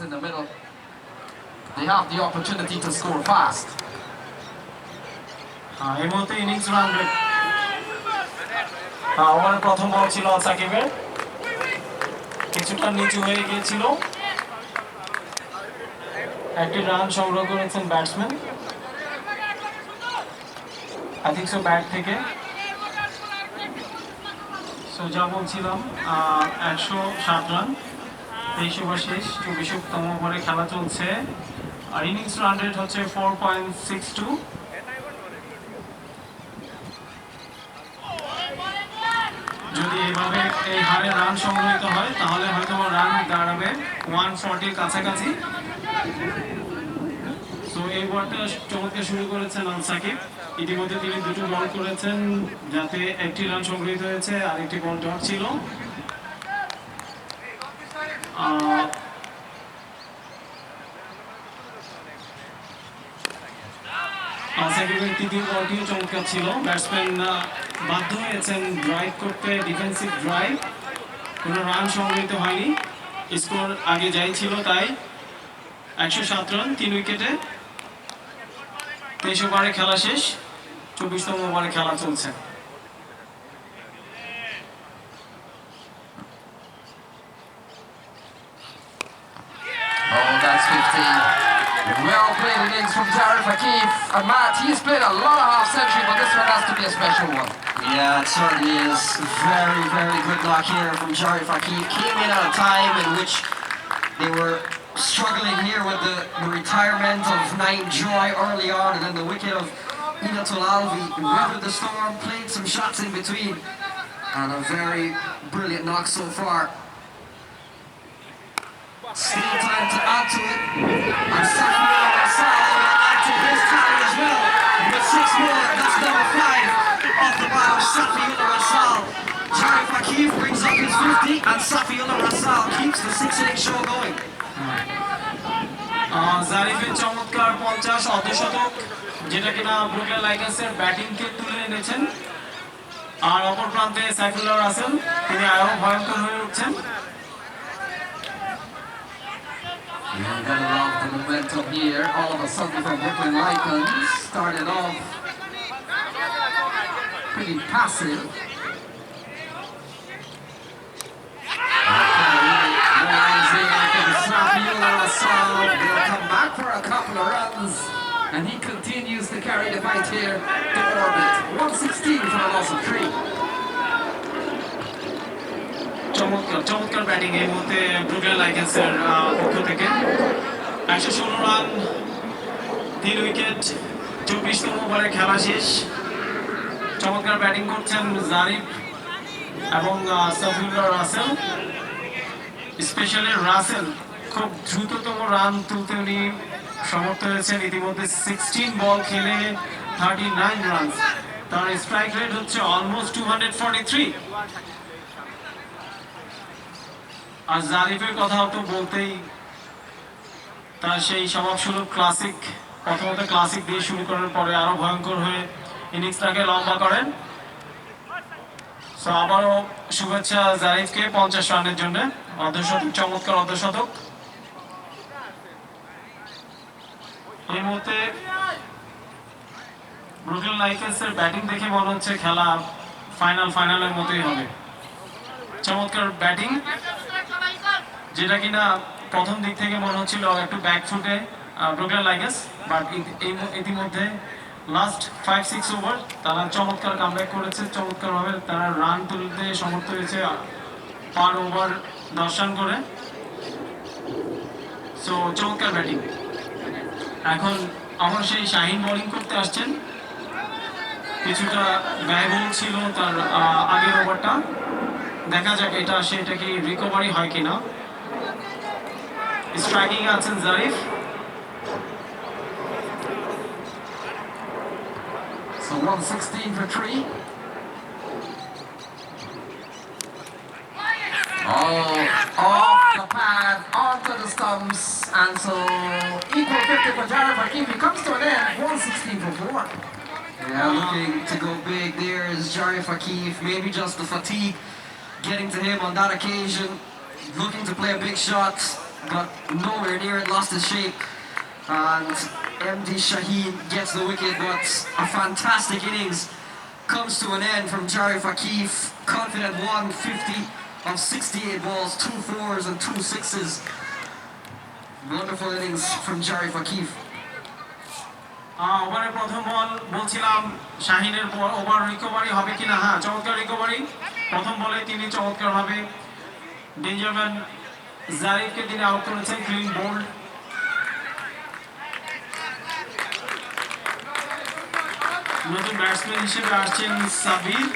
in the middle. They have the opportunity to score fast. এই মুহূর্তে innings run rate ওভারের প্রথম বল ছিল সাকিবের, কিছুটা নিচু হয়ে গিয়েছিল। একটি রান সংগ্রহ করেছেন batsman, I think so bat থেকে। সো যা বলছিলাম 107 রান, 23 ওভার শেষ, 24তম ওভারে খেলা চলছে। আর ইনিংস রান রেট হচ্ছে 4.62। যদি এভাবে এই হারে রান সংগ্রহিত হয় তাহলে হয়তো রান দাঁড়াবে 140 কাছাকাছি। তো এই ওভারটা চমৎকার শুরু করেছেন সাকিব। ইতিমধ্যে তিনি দুটো বল করেছেন, যাতে একটি রান সংগৃহীত হয়েছে আর একটি বল ডট ছিল। সাকিবের তৃতীয় বলটিও চমৎকার ছিল। ব্যাটসম্যান বাধ্য হয়েছেন ড্রাইভ করতে, ডিফেন্সিভ ড্রাইভ, কোনো রান সংগৃহীত হয়নি। স্কোর আগে যাই ছিল তাই। 107 রান, 3 উইকেটে, 23 ওভারে খেলা শেষ, 24তম ওভারে খেলা চলছে। Oh, that's 50. Well played innings from Jarif Akif. And Matt, he's played a lot of half-century, but this one has to be a special one. Yeah, it certainly is. Very, very good luck here from Jarif Akif. Came in at a time in which they were struggling here with the retirement of 9 Joy early on, and then the wicket of Inatul Alvi weathered the storm, played some shots in between, and a very brilliant knock so far. Still time to add to it, and Safi Al-Assal will add to his tally as well. With 6 more, that's number 5 off the bat of Safi Al-Assal. Jarif Akif brings up his 50, and Safi Al-Assal keeps the 6-inning show going. জারিফের চমৎকার 50 অর্ধশতক, যেটা কিনা Brooklyn লাইকান্সের ব্যাটিংকে তুলে এনেছেন। আর অপর প্রান্তে সাইফুল্লাহ রাসেল, তিনি আরো ভয়ঙ্কর হয়ে উঠছেন। And got a lot of momentum here. All of a sudden from Brooklyn Lycans started off pretty passive. They'll come back for a couple of runs, and he continues to carry the fight here to orbit. 116 for a loss of 3. চমৎকার batting এই মুহূর্তে Brooklyn লাইকান্সের পক্ষ থেকে। 116 run, 3 wicket, 24তম ওভারে খেলা শেষ। চমৎকার batting করছেন জারিফ এবং সাফিউল্লাহ রাসেল। স্পেশালি রাসেল খুব দ্রুততম রান তুলতে উনি সমর্থ হয়েছেন। ইতিমধ্যে 16 বল খেলে 39 রান, তার স্ট্রাইক রেট হচ্ছে অলমোস্ট 243। আর জারিফের কথা তো বলতেই, তার সেই স্বভাবসুলভ ক্লাসিক, প্রথমত ক্লাসিক দিয়ে শুরু করার পরে আরো ভয়ঙ্কর হয়ে ইনিংসটাকে লম্বা করেন। সো আবারও শুভেচ্ছা জারিফকে 50 রানের জন্য। অর্ধশতক, চমৎকার অর্ধশতক। এই মুহূর্তে ব্রুকলিন লাইকান্সের ব্যাটিং দেখে মনে হচ্ছে খেলা ফাইনালের মতোই হবে। চমৎকার ব্যাটিং, যেটা কিনা প্রথম দিক থেকে মনে হচ্ছিল একটু ব্যাকফুটে ব্রুকলিন লাইকান্স, বাট ইতিমধ্যে লাস্ট 5-6 ওভার তারা চমৎকার কামব্যাক করেছে। চমৎকারভাবে তারা রান তুলতে সমর্থ হয়েছে, পার ওভার 10 রান করে। সো চমৎকার ব্যাটিং। এখন আমার সেই শাহিন বোলিং করতে আসছেন। কিছুটা ব্যয়বহুল ছিল তার আগের ওভারটা, দেখা যাক সেটা কি রিকভারি হয় কিনা। স্ট্রাইকিং আছেন Zarif. So 116 for 3. Oh, off the pad, onto the stumps, and so equal 50 for Jarif Akif. He comes to an end, 116 for 4. Yeah, looking to go big there is Jarif Akif. Maybe just the fatigue getting to him on that occasion. Looking to play a big shot. got nowhere near it, lost his shape. And MD Shaheen gets the wicket, but a fantastic innings comes to an end from Jarif Akif. Confident 150 of 68 balls, 2 fours and 2 sixes. Wonderful innings from Jarif Akif. ওভারের প্রথম বল বলছিলাম শাহিনের over recovery হবে কিনা। হ্যাঁ, চমৎকার recovery. প্রথম বলে তিনি চমৎকারভাবে ডেঞ্জারম্যান জারিফকে তিনি আউট করেছেন, ক্লিন বোল্ড। নতুন ব্যাটসম্যান হিসেবে আসছেন সাবির,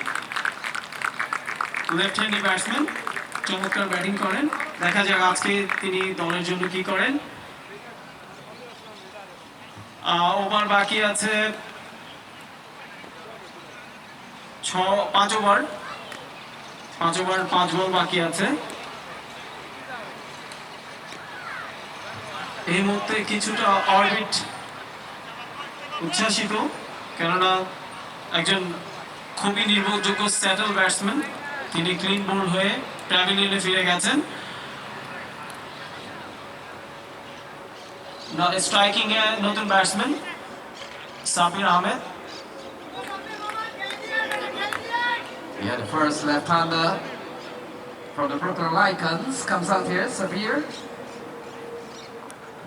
লেফট হ্যান্ডি ব্যাটসম্যান, চমৎকার ব্যাটিং করেন। দেখা যাক আজকে তিনি দলের জন্য কি করেন। ওভার বাকি আছে 5 ওভার, 5 বল বাকি আছে। এই মুহূর্তে কিছুটা অরবিট উচ্ছ্বাসিত, কেননা একজন খুবই নির্ভরযোগ্য সেটেল ব্যাটসম্যান, তিনি ক্লিন বোল্ড হয়ে প্যাভিলিয়নে ফিরে গেছেন। স্ট্রাইকিং এ নতুন batsman Sabir Ahmed. Yeah, the first left-hander from the Brooklyn Lycans comes out here, Sabir.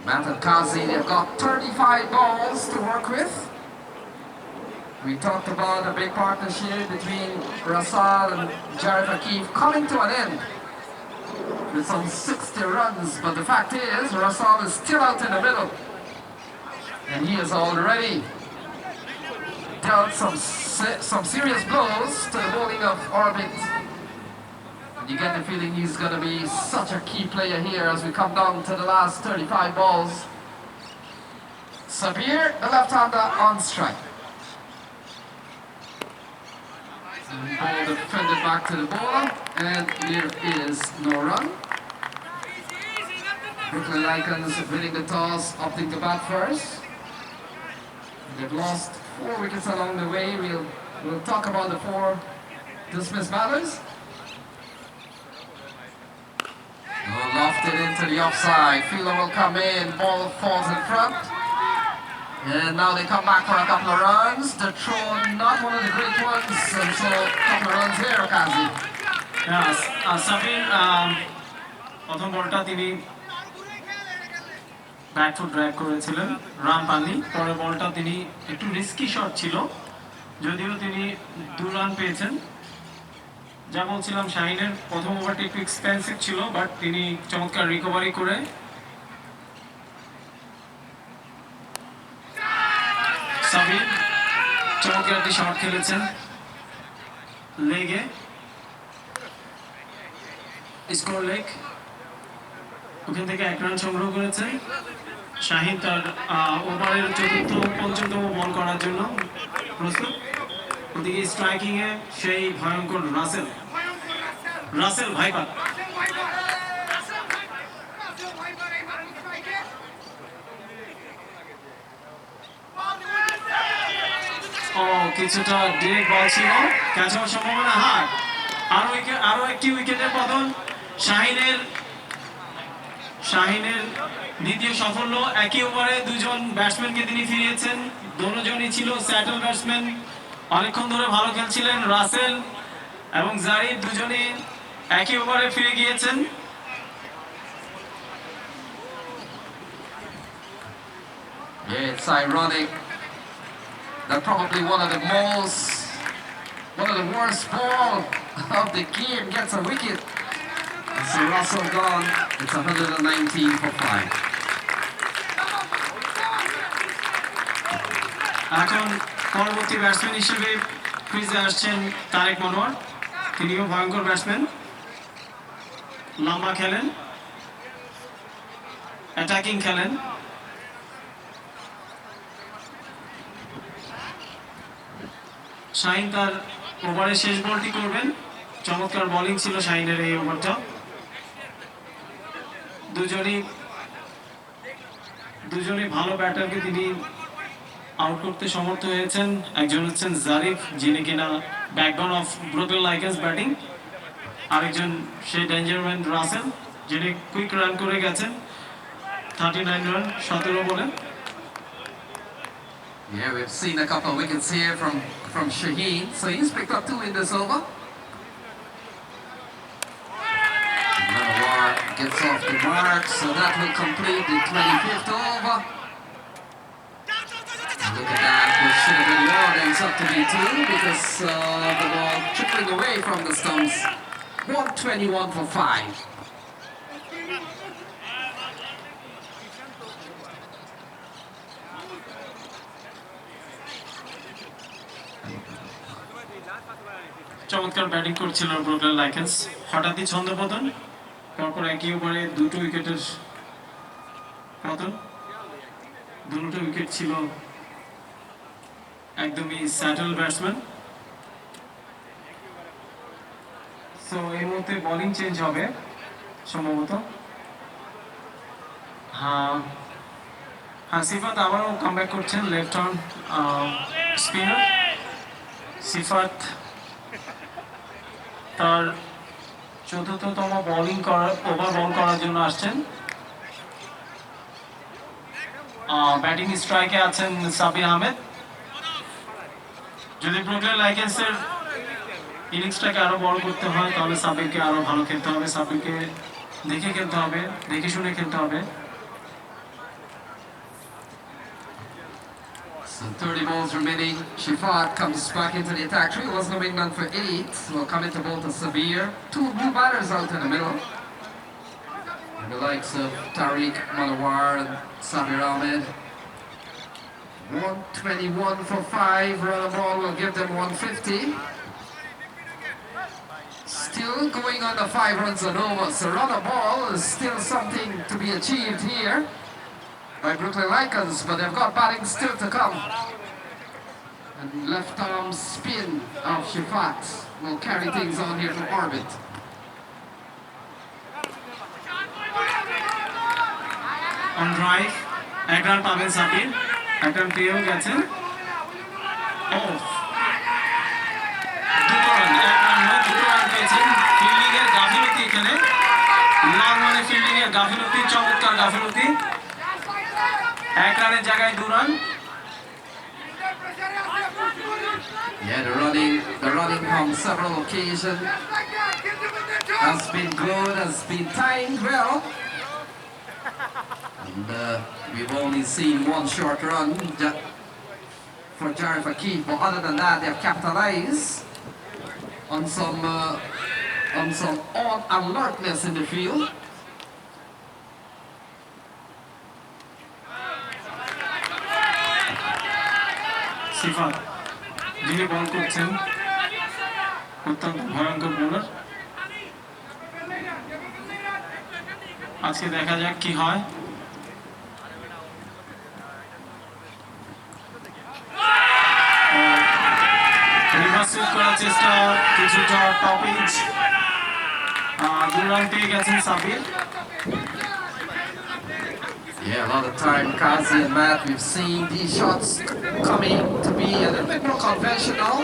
Matt and Kazi, they've got 35 balls to work with. We talked about a big partnership between Rasal and Jarif Akif coming to an end with some 60 runs, but the fact is Rasal is still out in the middle, and he has already dealt some serious blows to the bowling of Orbit. And you get the feeling he's going to be such a key player here as we come down to the last 35 balls. Sabir, the left-hander, on strike. Ball defended back to the bowler, and there is no run. Brooklyn Lycans winning the toss, opting to bat first. They've lost 4 wickets along the way. We'll talk about the 4 dismissed batters. Lofted into the offside. Fielder will come in. Ball falls in front. And now they come back for a couple of runs. The throw, not one of the great ones. And so a couple of runs here, Kazi. Sabir প্রথম বলটা তিনি bat foot drive করেছিলেন, run পাননি। পরের বলটা তিনি একটু risky shot ছিল, যদিও তিনি 2 রান পেয়েছেন। যা বলছিলাম শাহিনের প্রথম ওভারটি একটু এক্সপেন্সিভ ছিল, বাট তিনি চমৎকার রিকভারি করে সাবির চমৎকার একটি শট খেলেছেন লেগে, স্কোর লেগ। ওখান থেকে 1 রান সংগ্রহ করেছেন শাহিন। তার ওভারের 4র্থ 5ম বল করার জন্য প্রস্তুত। ওদিকে স্ট্রাইকিং এ সেই ভয়ঙ্কর রাসেল ভাইপার। কিছুটা ডিরেক্ট বল ছিল, ক্যাচ হওয়ার সম্ভাবনা। হ্যাঁ, আরো একটি উইকেটের পতন। শাহিনের দ্বিতীয় সাফল্য। একই ওভারে 2 জন ব্যাটসম্যানকে তিনি ফিরিয়েছেন। দুজনই ছিল স্যাটেল ব্যাটসম্যান, অনেকক্ষণ ধরে ভালো খেলছিলেন। রাসেল এবং জারিফ দুজনই একই ওভারে ফিরে গিয়েছেন। Yeah, it's ironic that probably one of the worst ball of the game gets a wicket. So Russell gone. It's 119 for 5. এখন পরবর্তী ব্যাটসম্যান হিসেবে ক্রিজে আসছেন তারেক মনোয়ার। তিনিও ভয়ঙ্কর ব্যাটসম্যান, লম্বা খেলেন, অ্যাটাকিং খেলেন। শাহিন তার ওভারের শেষ বলটি করবেন। চমৎকার বোলিং ছিল শাহিনের এই ওভারটা। দুজনই ভালো ব্যাটারকে তিনি আউট করতে সমর্থ হয়েছেন। একজন হচ্ছেন জারিফ, যিনি কিনা ব্যাকবোন অফ ব্রুকলিন লাইকেন্স ব্যাটিং। আরেকজন সেই ডেঞ্জারম্যান রাসেল, যিনি কুইক রান করে গেছেন। 39 রান 17 বলে। Yeah, we've seen a couple of wickets here from Shaheen, so he's picked up 2 in this over. Manawar gets off the mark, so that will complete the 25th over. Look at that, which should have been more than up to be 2 because the ball trickling away from the stumps. 121 for 5. চমৎকার batting করছিল Brooklyn লাইকেন্স, হঠাৎই ছন্দপতন, তারপর একই ওভারে 2টো উইকেটের পতন। 2টো wicket ছিল একদমই স্যাটেল ব্যাটসম্যান। সো এই মুহূর্তে বোলিং চেঞ্জ হবে সম্ভবত। হ্যাঁ, সিফাত আবারও কামব্যাক করছেন, লেফট আর্ম স্পিনার। সিফাত তার 4র্থতম ওভার বল করার জন্য আসছেন। ব্যাটিং স্ট্রাইকে আছেন সাবির আহমেদ। যদি ব্রুকলিন লাইকেন্সের ইনিংসটাকে আরো বড় করতে হয় তাহলে সাবিরকে আরো ভালো খেলতে হবে, সাবিরকে দেখে খেলতে হবে, দেখে শুনে খেলতে হবে। So 30 balls remaining. Shifat comes back into the attack. 3 was coming down for 8. Will come into bowl to Sabir. 2 new batters out in the middle. And the likes of Tariq Manawar and Sabir Ahmed. 121 for 5. Run of ball will give them 150. Still going on the 5 runs and over. So run of ball is still something to be achieved here by Brooklyn Lycans, but they've got batting still to come. And left arm spin of Shifat will carry things on here to orbit. On drive, এক run পাবেন সাবির, এক run পেয়েও গেছেন। ও 2 run, এক run নয় 2 run পেয়েছেন। Fielding এর গাফিলতি এখানে, লং মানে ফিল্ডিং এর গাফিলতি, চমৎকার গাফিলতি। এক রানের জায়গায় 2 run. Yeah, the running on several occasions has been good, has been timed well. And we've only seen 1 short run for Jarif Akif, but other than that, they have capitalized on some on-alertness in the field. সিফাত যিনি বল করছেন অত্যন্ত ভয়ঙ্কর bowler. আজকে দেখা যাক কি হয়। Reverse sweep করার চেষ্টা, কিছুটা টপিজ, 2 রান পেয়ে গেছেন Sabir. Yeah, a lot of time, Kazi and Matt, we've seen these shots coming to be a little bit more conventional.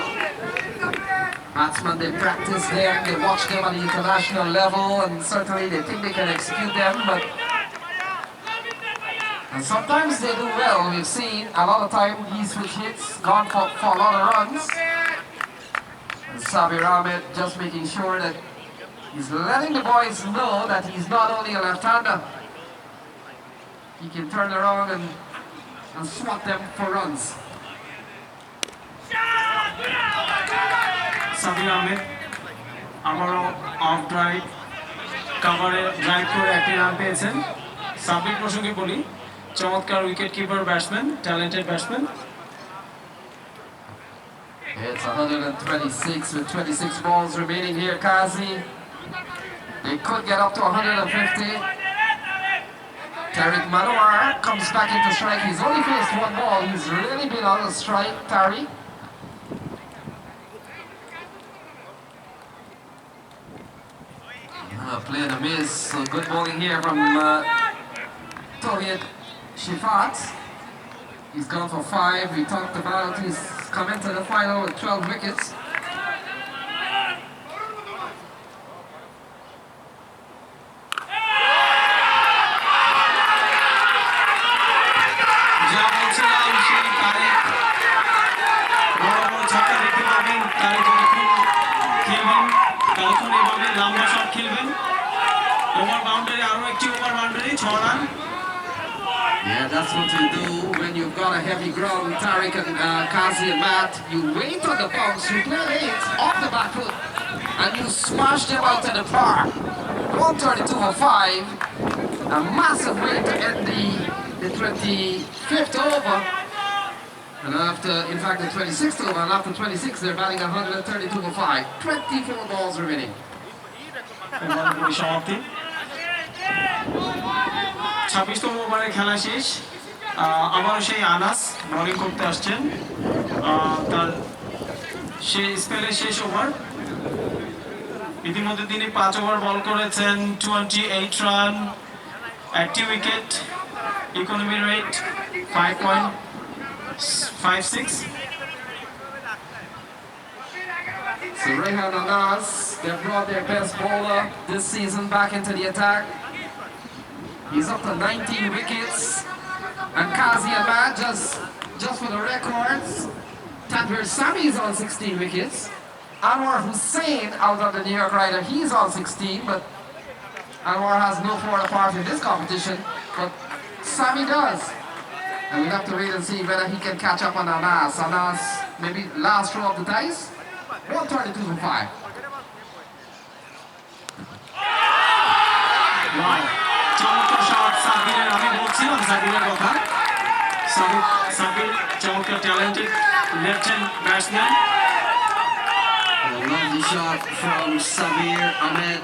Batsmen, they practice them, they watch them at the international level, and certainly they think they can execute them, but and sometimes they do well. We've seen a lot of time these switch hits gone for a lot of runs. And Sabir Ahmed just making sure that he's letting the boys know that he's not only a left-hander. He can turn around and swat them for runs. Sabir Ahmed আমারও of drive কাভারে drive করে 1 run পেয়েছেন। সাবির প্রসঙ্গে বলি, চমৎকার wicket keeper batsman, talented batsman. It's 126 with 26 balls remaining here, Kazi. They could get up to 150. Tariq Manawar comes back into strike. He's only faced 1 ball. He's really been on the strike, Tariq. Playing a miss. So good bowling here from Tawhid Shifat. He's gone for 5. We talked about he's come into the final with 12 wickets. একটি over boundary 6 run. Yeah, that's what you do when you've got a heavy ground. Tariq and Kazi and Matt, you wait on the bounce, you play late off the back foot, and you smash them out to the park. 132 for 5. A massive way to end the 25th over. And after, in fact, the 26th over, and after 26, they're batting 132 for 5. 24 balls remaining. সমাপ্তি 26তম ওভারে খেলা শেষ। আবারও সেই Anas bowling করতে আসছেন। তার সেই স্পেলের শেষ ওভার। ইতিমধ্যে তিনি 5 ওভার বল করেছেন, 28 রান, একটি wicket, economy rate 5.56। So Rehan Anas, they brought their best bowler this season back into the attack. He's up to 19 wickets. And Kazi Ahmad, just for the records, Tanvir Sami is on 16 wickets. Anwar Hussain out of the New York Rider, he's on 16, but Anwar has no further part in this competition, but Sami does. And we'll have to wait and see whether he can catch up on Anas. Anas, maybe last throw of the dice. 132 for 5. Wow. চমৎকার shot সাব্বিরের, আমি বলছিলাম সাব্বিরের কথা। সাব্বির চমৎকার talented left hand batsman. A lovely shot from Sabir Ahmed.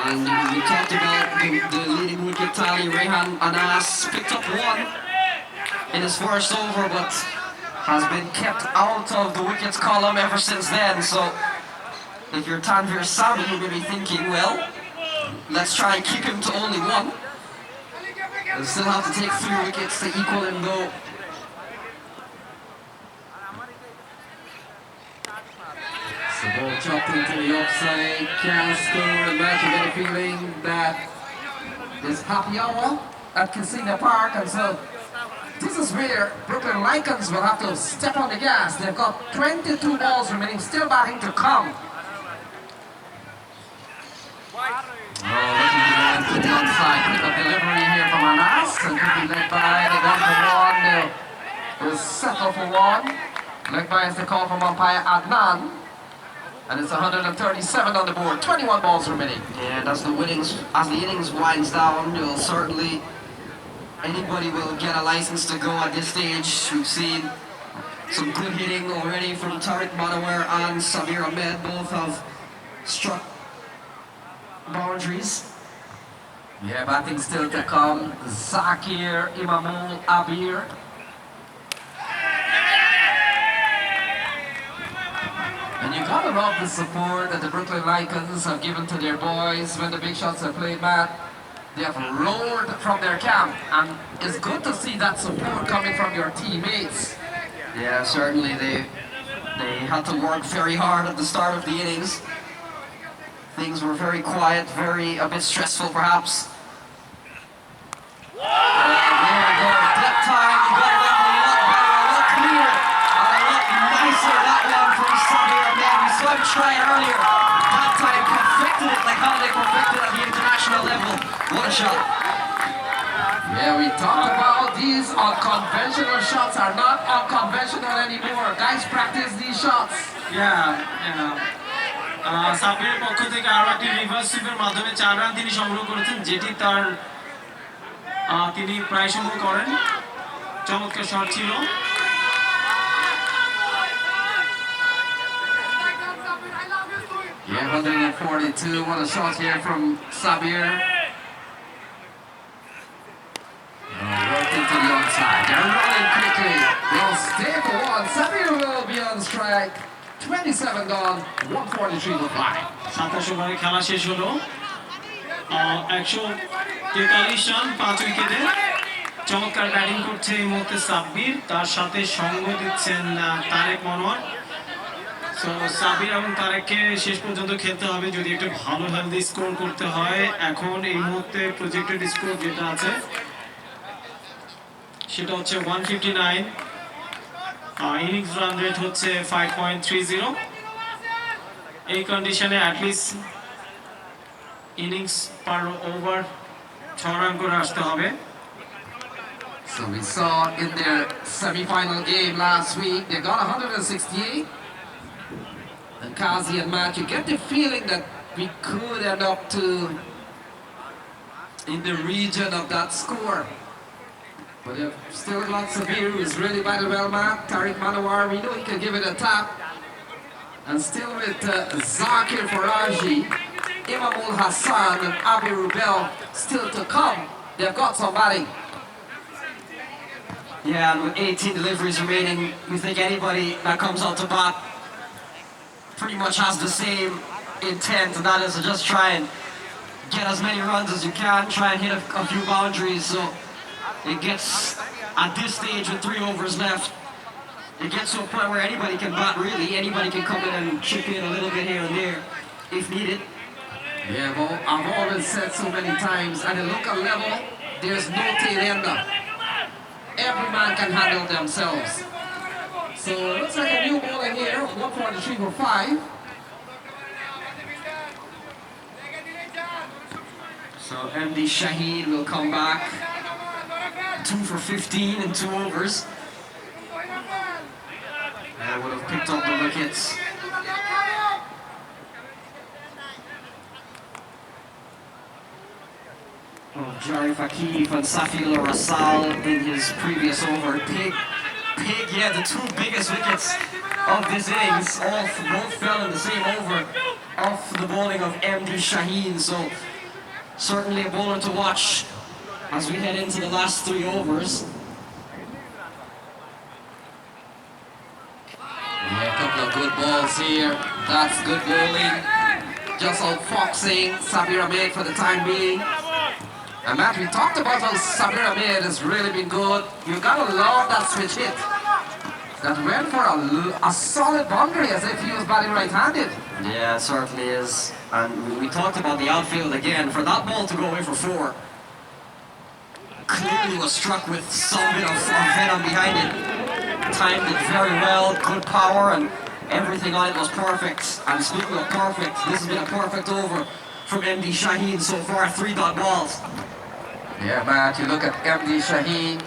And we talked about the leading wicket tally. Rehan Anas picked up 1 in his first over, but has been kept out of the wickets column ever since then. So if you're Tanvir Sami, you're going to be thinking, well, let's try and keep him to only 1. We'll still have to take 3 wickets to equal him though. The ball chopped into the offside. Can't score the match. You get a feeling that there's happy hour at Casino Park, and so this is where Brooklyn Lycans will have to step on the gas. They've got 22 balls remaining, still batting to come. Looking to land to the outside. Quick of delivery here from Anas, and could be led by the 1 for 1. They'll settle for 1. Led by is the call from umpire Adnan. And it's 137 on the board, 21 balls remaining. And as the innings winds down, you'll certainly, anybody will get a license to go at this stage. We've seen some good hitting already from Tariq Manawar and Sabir Ahmed. Both have struck boundaries. Yeah, batting still to come. Zakir, Imamul, Abir. And you gotta love the support that the Brooklyn Lycans have given to their boys when the big shots are played, Matt. They have roared from their camp, and it's good to see that support coming from your teammates. Yeah, certainly they had to work very hard at the start of the innings. Things were very quiet, a bit stressful perhaps. There we go, that time you got it a lot better, a lot clearer, and a lot nicer, that one from Sabir Ahmed. We saw him try it earlier. That time perfected it like how they perfected at the international level. What a shot. Yeah, we talked about these unconventional shots are not unconventional anymore. Guys practice these shots. সাব্বিরের পক্ষ থেকে আরো একটি reverse সুইপের মাধ্যমে 4 run তিনি সংগ্রহ করেছেন, যেটি তার তিনি প্রায় সংগ্রহ করেন। চমৎকার শট ছিল। Yeah, 142. What a shot here from Sabir. Working to the outside. They're running quickly. They'll stay for 1. Sabir will be on strike. 27 gone, 143 to 5. 27 ওভারে খেলা শেষ হলো। 143 রান, 5 উইকেটে। চমৎকার ব্যাটিং করছে এই মুহূর্তে সাব্বির, তার সাথে সঙ্গ দিচ্ছেন তারেক মনোয়ার। সো সাব্বির এবং তারেককে শেষ পর্যন্ত খেলতে হবে যদি একটা ভালো হেলদি স্কোর করতে হয়। এখন এই মুহূর্তে প্রজেক্টেড স্কোর যেটা আছে সেটা হচ্ছে 159। ইনিংস রান রেট হচ্ছে 5.30। এই কন্ডিশনে অ্যাটলিস্ট ইনিংস পার ওভার 6 রান করে আসতে হবে। So we saw in their semi-final game last week, they got 168. And Kazi and Matt, you get the feeling that we could end up in the region of that score. But they've still got Sabir, who's really batted well, Matt. Tariq Manawar, we know he can give it a tap. And still with Zakir Faraji, Imamul Hassan and Abi Rubel still to come. They've got somebody. Yeah, and with 18 deliveries remaining, you think anybody that comes out to bat pretty much has the same intent, and that is to just try and get as many runs as you can, try and hit a few boundaries. So it gets, at this stage with 3 overs left, it gets to a point where anybody can bat really, anybody can come in and chip in a little bit here and there if needed. Yeah, well, I've always said so many times, at the local level, there's no tail ender. Every man can handle themselves. So it looks like a new bowler here, 143 for 5. So MD Shaheen will come back, 2 for 15 in 2 overs. And would have picked up the wickets. Of Jarif Akif and Safiullah Rasal in his previous over. Yeah, the 2 biggest wickets of this innings, both fell in the same over off the bowling of MD Shaheen. So certainly a bowler to watch as we head into the last 3 overs. Yeah, a couple of good balls here. That's good bowling. Just outfoxing Sabir Ahmed for the time being. And Matt, we talked about how Sabir Ahmed has really been good. You gotta love that switch hit. That went for a solid boundary as if he was batting right-handed. Yeah, it certainly is. And we talked about the outfield again. For that ball to go away for 4, clearly was struck with some bit of venom behind it. Timed it very well, good power, and everything on it was perfect. And speaking of perfect, this has been a perfect over from MD Shaheen so far, 3 dot balls. Yeah, Matt, you look at MD Shaheen.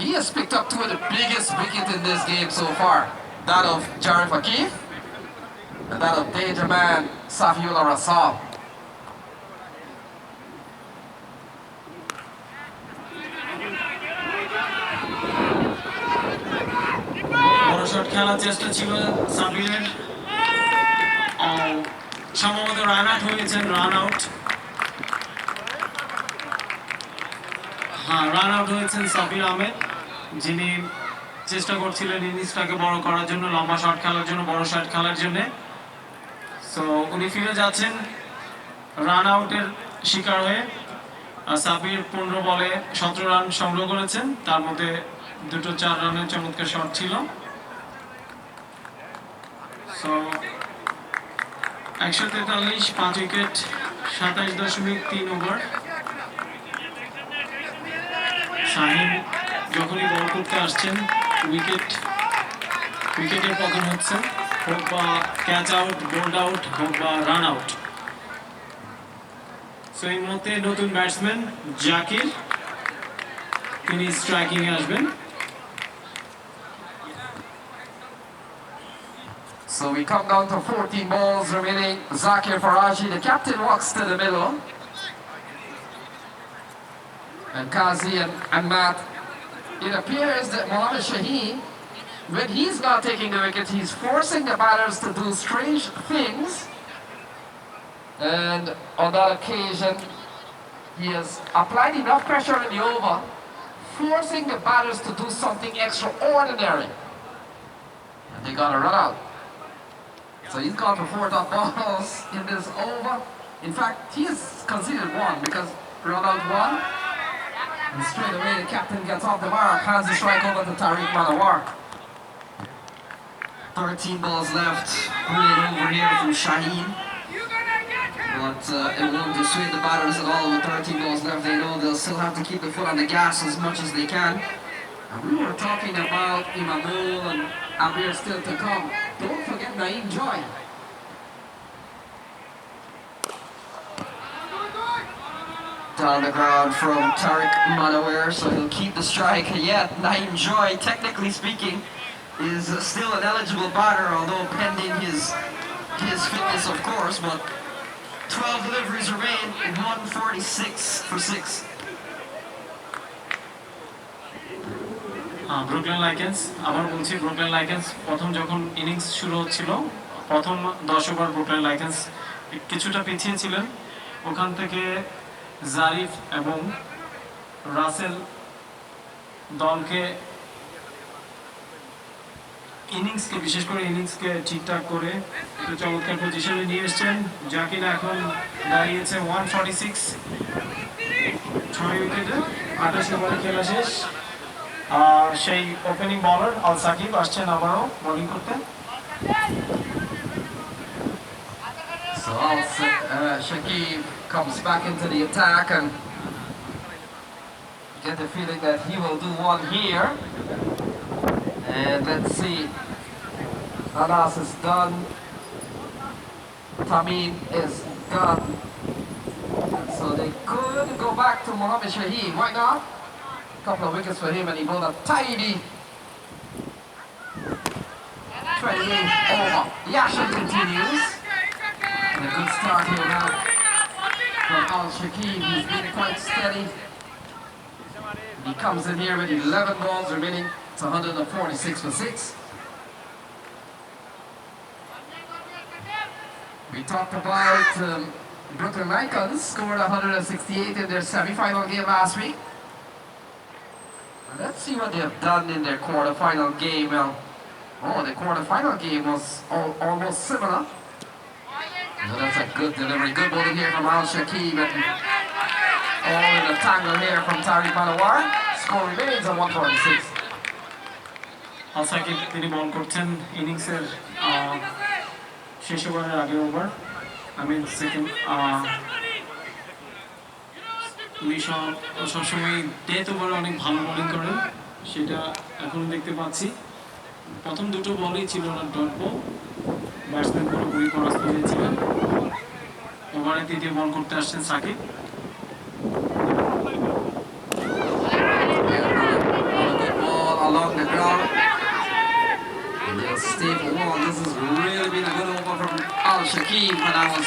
He has picked up 2 of the biggest wickets in this game so far. That of Jarif Akif and that of danger man Safiullah Rasal. বড় shot খেলার চেষ্টা ছিল সাবিরের, সম্ভবত run out হয়েছেন, run out হয়েছেন সাবির আহমেদ, যিনি চেষ্টা করছিলেন ইনিংসটাকে বড় করার জন্য, লম্বা শট খেলার জন্য, বড় শট খেলার জন্য। সো উনি ফিরে যাচ্ছেন রান আউটের শিকার হয়ে। সাবির 15 বলে 17 রান সংগ্রহ করেছেন, তার মধ্যে 2টো 4 রানের চমৎকার শট ছিল। So 143, 5 wicket, 27.3 over. শাহিন যখনই বল করতে আসছেন উইকেটের পতন হচ্ছে, হোক বা ক্যাচ আউট, বোল্ড আউট, হোক বা রান আউট। সো এই মুহূর্তে নতুন ব্যাটসম্যান জাকির, তিনি স্ট্রাইকিং এ আসবেন। So we come down to 14 balls remaining. Zakir Faraji, the captain, walks to the middle. And Kazi and Matt, it appears that Mohammad Shaheen, when he's not taking the wicket, he's forcing the batters to do strange things. And on that occasion, he has applied enough pressure in the over, forcing the batters to do something extraordinary. And they got a run out. So he's gone for 4 dot balls in this over. In fact, he has conceded 1 because run out 1. And straight away the captain gets off the mark, hands the strike over to Tariq Manawar. 13 balls left, brilliant over here from Shaheen. But it won't dissuade the batters at all. With 13 balls left, they know they'll still have to keep the foot on the gas as much as they can. And we were talking about Imamul and Abir still to come. Don't forget Naeem Joy. down the ground from Tariq Manawar, so he'll keep the strike. Yet Naim Joy, technically speaking, is still an eligible batter, although pending his fitness, of course. But 12 deliveries remain, 146 for 6. Brooklyn লাইকেন্স, আবার বলছি Brooklyn লাইকেন্স প্রথম যখন innings শুরু হচ্ছিল, প্রথম 10 over Brooklyn লাইকেন্স কিছুটা পিছিয়ে ছিলেন। ওখান থেকে জারিফ এবং রাসেল দলকে ইনিংসকে, বিশেষ করে ইনিংসকে ঠিকঠাক করে একটু চমৎকার পজিশনে নিয়ে এসছেন, যা কিনা এখন দাঁড়িয়েছে 146, 6 উইকেটে, 28 ওভারে খেলা শেষ। সেই ওপেনিং বলার আল সাকিব আসছেন আবারও বোলিং করতে। So Shakib comes back into the attack, and you get the feeling that he will do one here. And let's see, Anas is done, Tamim is done, so they could go back to Mohammed Shaheen. Why not? A couple of wickets for him, and he bowled a tidy 28 over. The action continues. And a good start here now from Al Shakib. He's been quite steady. He comes in here with 11 balls remaining. It's 146 for 6. We talked about Brooklyn Lycans scored 168 in their semi-final game last week. Let's see what they have done in their quarter-final game. Well, the quarter-final game was almost similar. So that's a good delivery. Good bowling here from Al Shakib, and all in the tangle here from Tariq Manawar. Score remains on 146. আল সাকিব তিনি বল করছেন ইনিংসের শেষ ওভারের আগের over, second. উনি সবসময় death ওভারে অনেক ভালো বোলিং করেন, সেটা এখন দেখতে পাচ্ছি। প্রথম দুটো বলই ছিল ওনার ডট বল, ব্যাটসম্যান পুরোপুরি পরাস্ত হয়েছিলেন। ওভারে তৃতীয় বল করতে আসছেন Shakib. Along the ground. Stable one. This has really been a good over from Al Shakib, and I was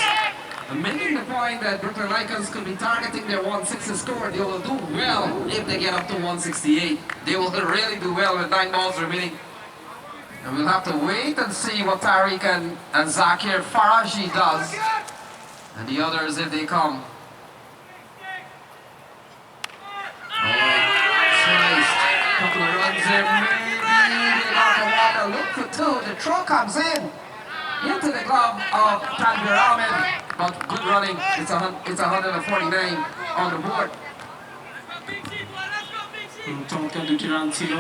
making the point that Brooklyn Lycans could be targeting their 160 score. They will do well if they get up to 168. They will really do well with 9 balls remaining. And we'll have to wait and see what Tariq and Zakir Faraji does, and the others if they come. Couple of runs there, maybe not a water. Look for 2. The throw comes into the glove of Tanvir Ahmed, but good running. It's 149 on the board. চমৎকার দুটি run ছিল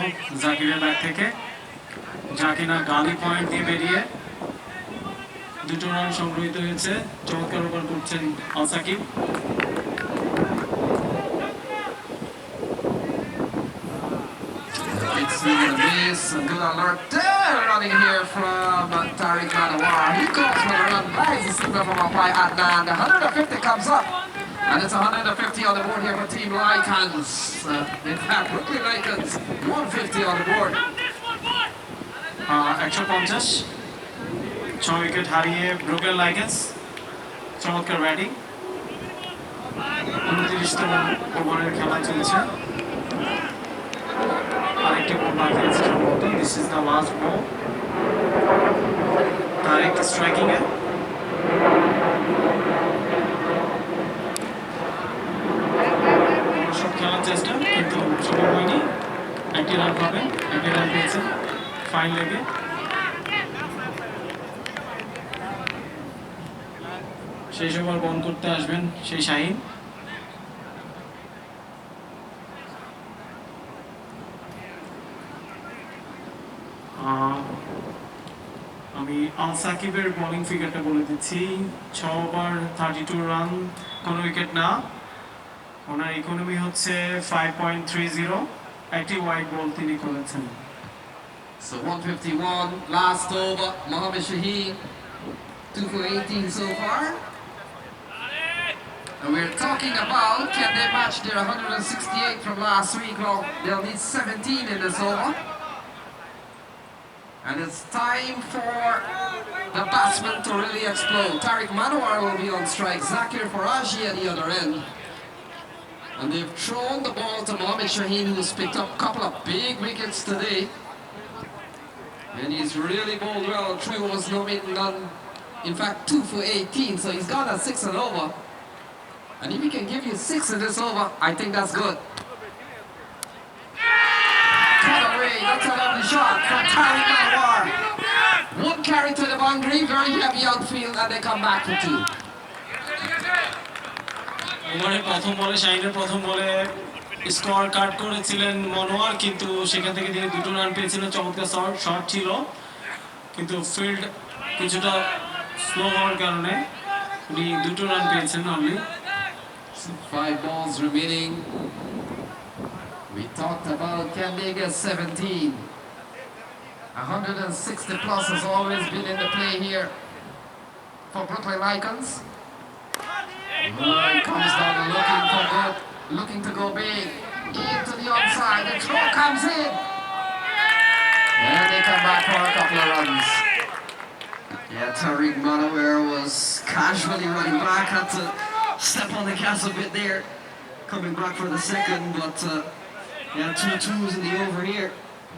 জাকিরের bat থেকে, যা কিনা গালি point দিয়ে বেরিয়ে দুটো রান সংগ্রহিত হয়েছে। চমৎকার ওভার করছেন আল Shakib. Good alert there, running here from Tariq Manawar. He goes for the run, buys the slipper from umpire Adnan. The 150 comes up, and it's 150 on the board here for Team Lycans. In fact, Brooklyn Lycans 150 on the board. 150, 6 wicket হারিয়ে Brooklyn লাইকেন্স। চমৎকার batting. 29তম ওভারের খেলা চলছে। আরেকটি বল বাকি আছে সম্ভবত। This is the last ball. Tarek striking এ। সব খেলার চেষ্টা, কিন্তু সম্ভব হয়নি। একটি রান পাবেন, একটি রান পেয়েছেন ফাইন লেগে। সেই ওভার বল করতে আসবেন সেই শাহিন। আমি আল সাকিবের বোলিং ফিগারটা বলে দিচ্ছি। 6 ওভার 32 রান, কোনো উইকেট না। ওনার ইকোনমি হচ্ছে 5.30, একটি ওয়াইড বল তিনি করেছেন। So 151, last over, Mohammed Shaheen, 2 for 18 so far. And we're talking about, can they match their 168 from last week? Well, they'll need 17 in this over. And it's time for the batsman to really explode. Tariq Manowar will be on strike. Zakir Faraji at the other end. And they've thrown the ball to Mohamed Shaheen, who's picked up a couple of big wickets today. And he's really bowled well. 3 overs, no maiden none. In fact, 2 for 18, so he's got a 6 and over. And if he can give you 6 in this over, I think that's good. Cut away, that's a lovely shot from Tariq Manowar. One carry to the boundary, very heavy outfield, and they come back for 2. ওভারের প্রথম বলে শাহিনের প্রথম বলে score কাট করেছিলেন মনোয়ার, কিন্তু সেখান থেকে তিনি 2 রান পেয়েছিলেন। চমৎকার শট ছিল, কিন্তু ফিল্ড কিছুটা স্লো হওয়ার কারণে উনি 2 রান পেয়েছেন only. 5 balls remaining. We talked about can they get 17? 160 plus has always been in the play here for Brooklyn Lycans. He comes down looking to go big. Into the onside, the throw comes in. And they come back for a couple of runs. Yeah, Tariq Manowar was casually running back, had to step on the gas a bit there, coming back for the second, but yeah, 2 twos in the over here.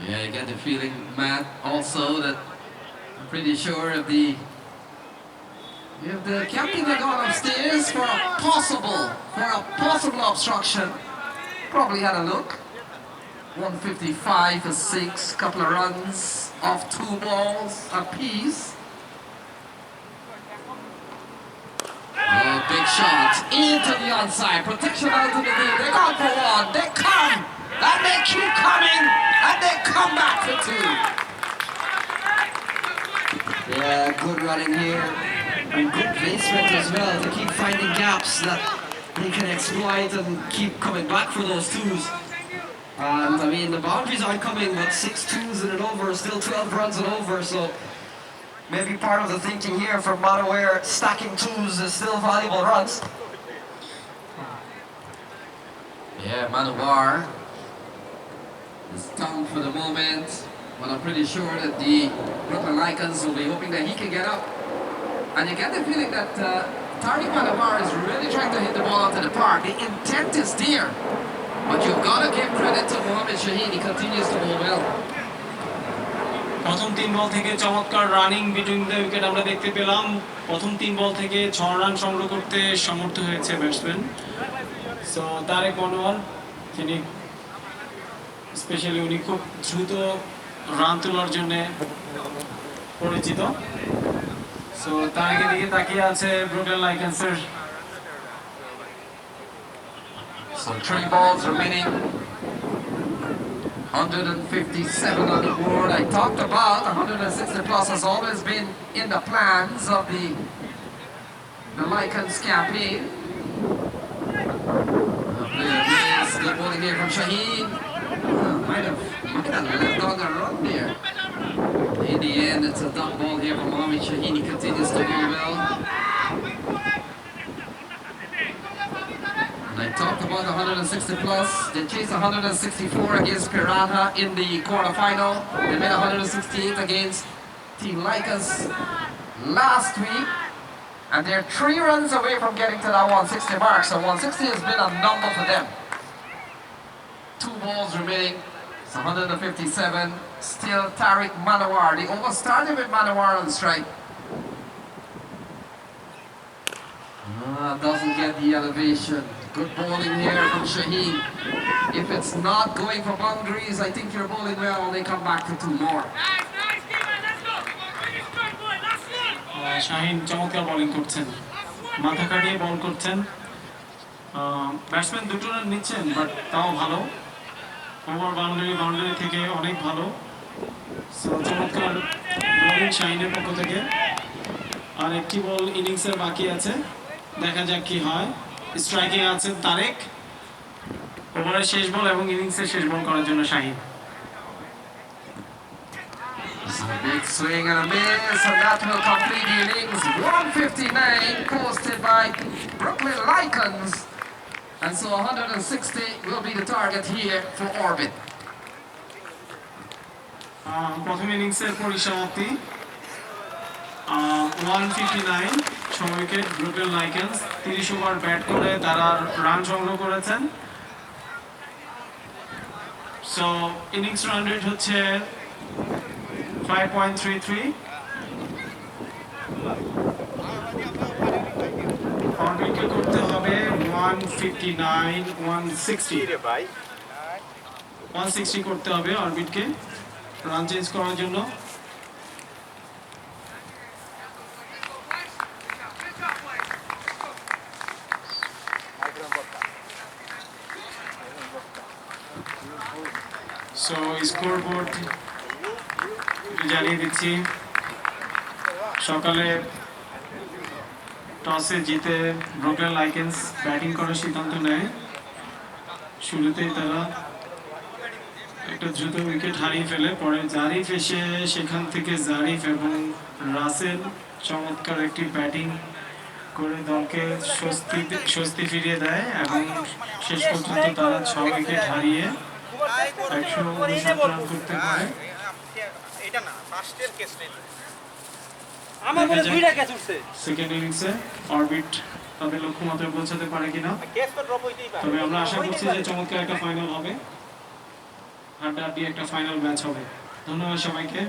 Yeah, you get the feeling, Matt, also that I'm pretty sure if the captain had gone upstairs for a possible obstruction, probably had a look. 155 for 6, couple of runs off 2 balls apiece. Oh, big shot into the onside, protection out to the lead. They gone for 1, they come, and they keep coming, and they come back for 2. Yeah, good running here, and good placement as well to keep finding gaps that they can exploit and keep coming back for those 2s. And I mean, the boundaries aren't coming, but 6 twos in an over, still 12 runs and over, so maybe part of the thinking here for Manowar, stacking 2s is still valuable runs. Yeah, Manowar is down for the moment, but I'm pretty sure that the Brooklyn Lycans will be hoping that he can get up. And you get the feeling that Tariq Manowar is really trying to hit the ball out of the park. The intent is there, but you've got to give credit to Mohamed Shaheen. He continues to bowl well. প্রথম 3 বল থেকে চমৎকার running between the wicket আমরা দেখতে পেলাম। প্রথম 3 বল থেকে 6 run সংগ্রহ করতে সমর্থ হয়েছে ব্যাটসম্যান। সো তারেক মনোয়ার, তিনি স্পেশালি উনি খুব দ্রুত রান তোলার জন্য পরিচিত। সো তারেকের দিকে তাকিয়ে আছে Brooklyn লাইকান্সের। So 3 balls remaining. 157 on the board. I talked about 160 plus has always been in the plans of the Lycans campaign. Good bowling here from Shaheen. Might have left on the run there. In the end, it's a dump ball here from Mohamed Shaheen. He continues to do well. And I talked about 160 plus. They chased 164 against Piranha in the quarterfinal. They made 168 against Team Lycans last week. And they're 3 runs away from getting to that 160 mark. So 160 has been a number for them. 2 balls remaining. It's 157. Still Tariq Manowar. The over started with Manowar on strike. Doesn't get the elevation. Good bowling here from Shaheen. If it's not going for boundaries, I think you're bowling well. They come back for 2 more. Shahin চমৎকার bowling করছেন, মাথা কাটিয়ে বল করছেন। Batsman 2 run নিচ্ছেন, but তাও ভালো। Over boundary থেকে অনেক ভালো। সো চমৎকার বোলিং শাহিনের পক্ষ থেকে। আর একটি বল ইনিংসের বাকি আছে, দেখা যাক কি হয়। স্ট্রাইকিং আছে তারেক। ওভারের শেষ বল এবং ইনিংসের শেষ বল করার জন্য Shahin. Big swing and a miss, and that will complete the innings. 159 posted by Brooklyn Lycans. And so 160 will be the target here for Orbit. প্রথম ইনিংসের পরিসমাপ্তি 159 6 উইকেট ব্রুকলিন লাইকেন্স 30 ওভার ব্যাট করে তারা রান সংগ্রহ করেছেন। সো ইনিংস রান রেট হচ্ছে 5.33। অর্বিটকে করতে হবে 159 160 করতে হবে অর্বিটকে রান চেঞ্জ করার জন্য। সো স্কোরবোর্ড জানিয়ে দিচ্ছি, সকালে টসে জিতে ব্রুকলিন লাইকেন্স ব্যাটিং করার সিদ্ধান্ত নেয়। শুরুতেই তারা একটা দ্রুত উইকেট হারিয়ে ফেলে, পরে জারিফ এসে সেখান থেকে জারিফ এবং রাসেল চমৎকার একটি ব্যাটিং করে দলকে স্বস্তি ফিরিয়ে দেয় এবং শেষ পর্যন্ত তারা 6 উইকেট হারিয়ে 159 রান করতে পারে। সেকেন্ড ইনিংসে অরবিট তাদের লক্ষ্যমাত্রায় পৌঁছাতে পারে কিনা, তবে আমরা আশা করছি যে চমৎকার একটা ফাইনাল হবে, হাড্ডাহাড্ডি একটা ফাইনাল ম্যাচ হবে। ধন্যবাদ সবাইকে।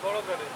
বড় করে